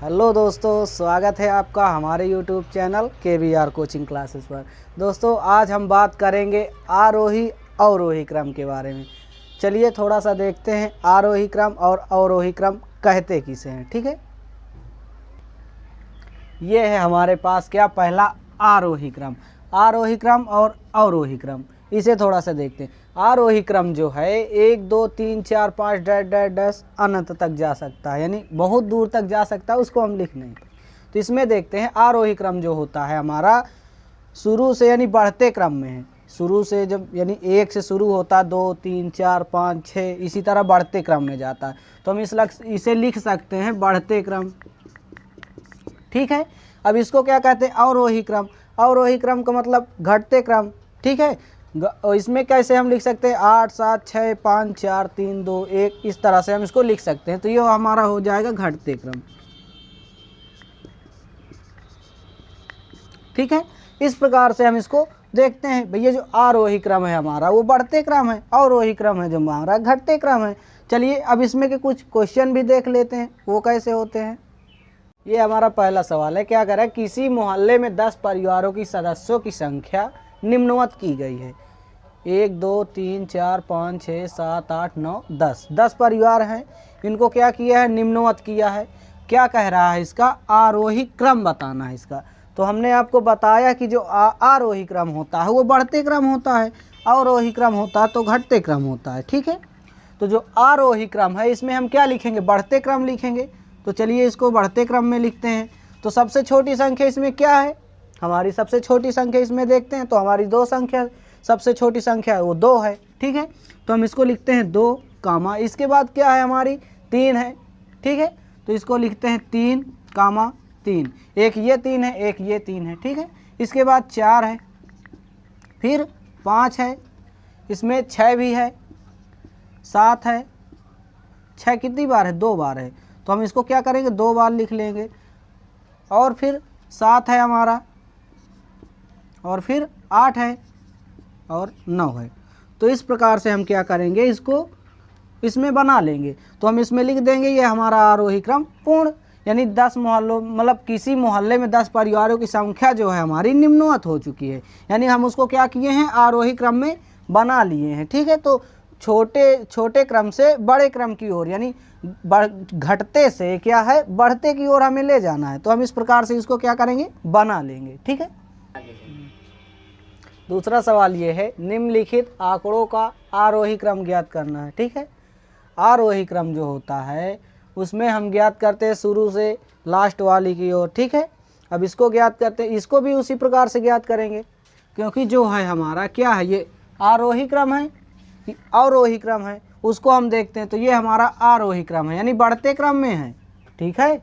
Hello दोस्तों, स्वागत है आपका हमारे YouTube channel KBR coaching classes पर। दोस्तों आज हम बात करेंगे आरोही अवरोही क्रम के बारे में। चलिए थोड़ा सा देखते हैं आरोही क्रम और अवरोही क्रम कहते किसे हैं। ठीक है, ये है हमारे पास क्या पहला आरोही क्रम और अवरोही क्रम। इसे थोड़ा सा देखते हैं। आरोही क्रम जो है 1 2 3 4 5 डैश डैश डैश अनंत तक जा सकता है, यानी बहुत दूर तक जा सकता है, उसको हम लिख नहीं। तो इसमें देखते हैं आरोही क्रम जो होता है हमारा शुरू से यानी बढ़ते क्रम में है। शुरू से जब यानी 1 से शुरू होता है 2 3 4 5 6 इसी तरह बढ़ते क्रम में जाता है, तो हम इसे लिख सकते हैं बढ़ते क्रम। ठीक है, अब इसको क्या कहते हैं अवरोही क्रम। अवरोही क्रम का मतलब घटते क्रम। ठीक है, इसमें कैसे हम लिख सकते हैं 8 7 6 5 4 3 2 1 इस तरह से हम इसको लिख सकते हैं। तो ये हमारा हो जाएगा घटते क्रम। ठीक है, इस प्रकार से हम इसको देखते हैं। भैया जो आरोही क्रम है हमारा वो बढ़ते क्रम है, अवरोही क्रम है जो हमारा घटते क्रम है। चलिए अब इसमें के कुछ क्वेश्चन भी देख लेते हैं, वो कैसे होते हैं। ये हमारा पहला सवाल है, क्या कह रहा है किसी मोहल्ले में 10 परिवारों की सदस्यों की संख्या निम्नवत की गई है। 1 2 3 4 5 6 7 8 9 10 परिवार हैं। इनको क्या किया है, निम्नवत किया है। क्या कह रहा है, इसका आरोही क्रम बताना है इसका। तो हमने आपको बताया कि जो आरोही क्रम होता है वो बढ़ते क्रम होता है, अवरोही क्रम होता है तो घटते क्रम होता है। ठीक है, तो जो आरोही क्रम है इसमें हम क्या लिखेंगे, बढ़ते क्रम लिखेंगे। तो चलिए इसको बढ़ते क्रम में लिखते हैं। तो सबसे छोटी संख्या इसमें क्या है, हमारी सबसे छोटी संख्या इसमें देखते हैं तो हमारी 2 संख्या सबसे छोटी संख्या है वो 2 है। ठीक है, तो हम इसको लिखते हैं 2 कामा, इसके बाद क्या है हमारी 3 है। ठीक है, तो इसको लिखते हैं 3 कामा 3, एक ये 3 है एक ये 3 है। ठीक है, इसके बाद 4 है, फिर 5 है, इसमें 6 भी है, 7 है। 6 कितनी बार है, 2 बार है, तो हम इसको क्या करेंगे 2 बार लिख लेंगे। और फिर 7 है हमारा, और फिर 8 है और 9 है। तो इस प्रकार से हम क्या करेंगे, इसको इसमें बना लेंगे। तो हम इसमें लिख देंगे ये हमारा आरोही क्रम पूर्ण, यानी 10 मोहल्लों मतलब किसी मोहल्ले में 10 परिवारों की संख्या जो है हमारी निम्नवत हो चुकी है, यानी हम उसको क्या किए हैं आरोही क्रम में बना लिए हैं। ठीक है, तो छोटे क्रम से बड़े क्रम की ओर यानी घटते से क्या है बढ़ते की ओर हमें ले जाना है। तो हम इस प्रकार से इसको क्या करेंगे, बना लेंगे। ठीक है, दूसरा सवाल ये है निम्नलिखित आंकड़ों का आरोही क्रम ज्ञात करना है। ठीक है, आरोही क्रम जो होता है उसमें हम ज्ञात करते हैं शुरू से लास्ट वाली की ओर। ठीक है, अब इसको ज्ञात करते हैं, इसको भी उसी प्रकार से ज्ञात करेंगे क्योंकि जो है हमारा क्या है ये आरोही क्रम है अवरोही क्रम है, उसको हम देखते हैं। तो ये हमारा आरोही क्रम है यानी बढ़ते क्रम में है। ठीक है,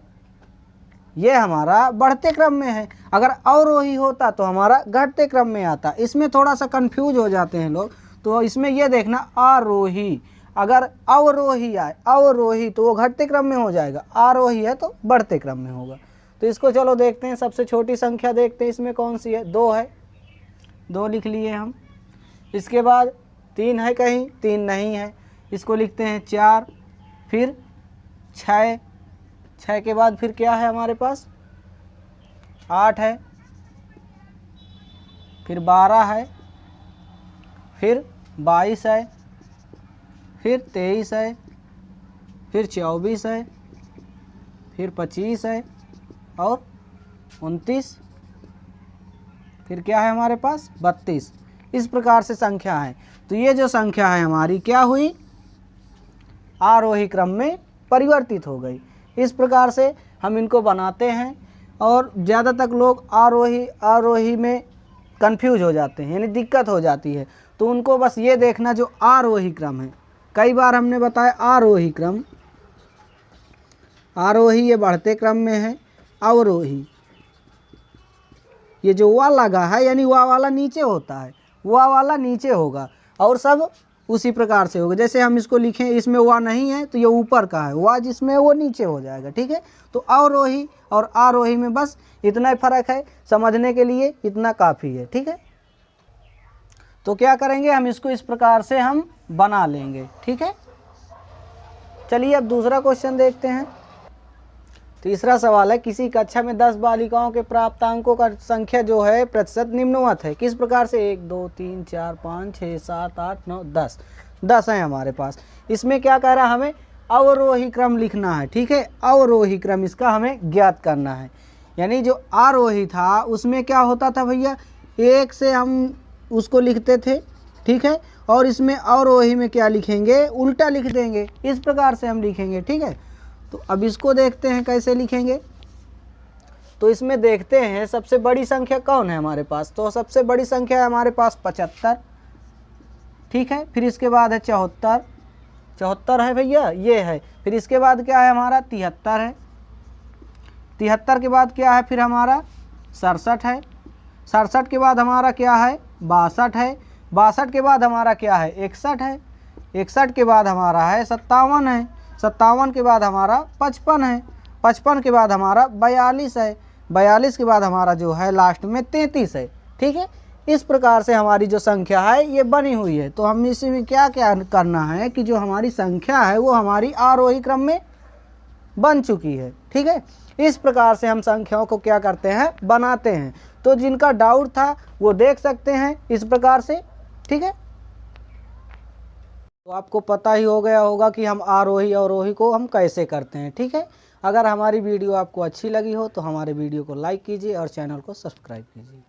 ये हमारा बढ़ते क्रम में है। अगर अवरोही होता तो हमारा घटते क्रम में आता। इसमें थोड़ा सा कंफ्यूज हो जाते हैं लोग, तो इसमें ये देखना आरोही, अगर अवरोही आए अवरोही तो वो घटते क्रम में हो जाएगा, आरोही है तो बढ़ते क्रम में होगा। तो इसको चलो देखते हैं, सबसे छोटी संख्या देखते हैं इसमें कौन सी है, 2 है, 2 लिख लिए हम। इसके बाद 3 है, कहीं 3 नहीं है, इसको लिखते हैं 4, फिर 6 के बाद फिर क्या है हमारे पास 8 है, फिर 12 है, फिर 22 है, फिर 23 है, फिर 24 है, फिर 25 है और 29, फिर क्या है हमारे पास 32। इस प्रकार से संख्या है। तो ये जो संख्या है हमारी क्या हुई, आरोही क्रम में परिवर्तित हो गई। इस प्रकार से हम इनको बनाते हैं और ज़्यादातर लोग आरोही में कंफ्यूज हो जाते हैं यानी दिक्कत हो जाती है। तो उनको बस ये देखना जो आरोही क्रम है, कई बार हमने बताया आरोही क्रम, आरोही ये बढ़ते क्रम में है, अवरोही ये जो वा लगा है यानी वा वाला नीचे होता है, वा वाला नीचे होगा और सब उसी प्रकार से होगा। जैसे हम इसको लिखें, इसमें वा नहीं है तो ये ऊपर का है, वा जिसमें वो नीचे हो जाएगा। ठीक है, तो अवरोही और आरोही में बस इतना ही फर्क है, समझने के लिए इतना काफ़ी है। ठीक है, तो क्या करेंगे हम इसको इस प्रकार से हम बना लेंगे। ठीक है, चलिए अब दूसरा क्वेश्चन देखते हैं। तीसरा सवाल है, किसी कक्षा में 10 बालिकाओं के प्राप्तांकों का संख्या जो है प्रतिशत निम्नवत है, किस प्रकार से? 1 2 3 4 5 6 7 8 9 10 10 है हमारे पास। इसमें क्या कह रहा है, हमें अवरोही क्रम लिखना है। ठीक है, अवरोही क्रम इसका हमें ज्ञात करना है। यानी जो आरोही था उसमें क्या होता था भैया, 1 से हम उसको लिखते थे। ठीक है, और इसमें अवरोही में क्या लिखेंगे, उल्टा लिख देंगे, इस प्रकार से हम लिखेंगे। ठीक है, तो अब इसको देखते हैं कैसे लिखेंगे। तो इसमें देखते हैं सबसे बड़ी संख्या कौन है हमारे पास, तो सबसे बड़ी संख्या है हमारे पास 75। ठीक है, फिर इसके बाद है 74 है भैया, ये है। फिर इसके बाद क्या है हमारा 73 है। 73 के बाद क्या है फिर हमारा 67 है। 67 के बाद हमारा क्या है 62 है। 62 के बाद हमारा क्या है 61 है। 61 के बाद हमारा है 57 है। 57 के बाद हमारा 55 है। 55 के बाद हमारा 42 है। 42 के बाद हमारा जो है लास्ट में 33 है। ठीक है, इस प्रकार से हमारी जो संख्या है ये बनी हुई है। तो हम इसमें क्या क्या करना है कि जो हमारी संख्या है वो हमारी आरोही क्रम में बन चुकी है। ठीक है, इस प्रकार से हम संख्याओं को क्या करते हैं, बनाते हैं। तो जिनका डाउट था वो देख सकते हैं इस प्रकार से। ठीक है, तो आपको पता ही हो गया होगा कि हम आरोही अवरोही को हम कैसे करते हैं। ठीक है, अगर हमारी वीडियो आपको अच्छी लगी हो तो हमारे वीडियो को लाइक कीजिए और चैनल को सब्सक्राइब कीजिए।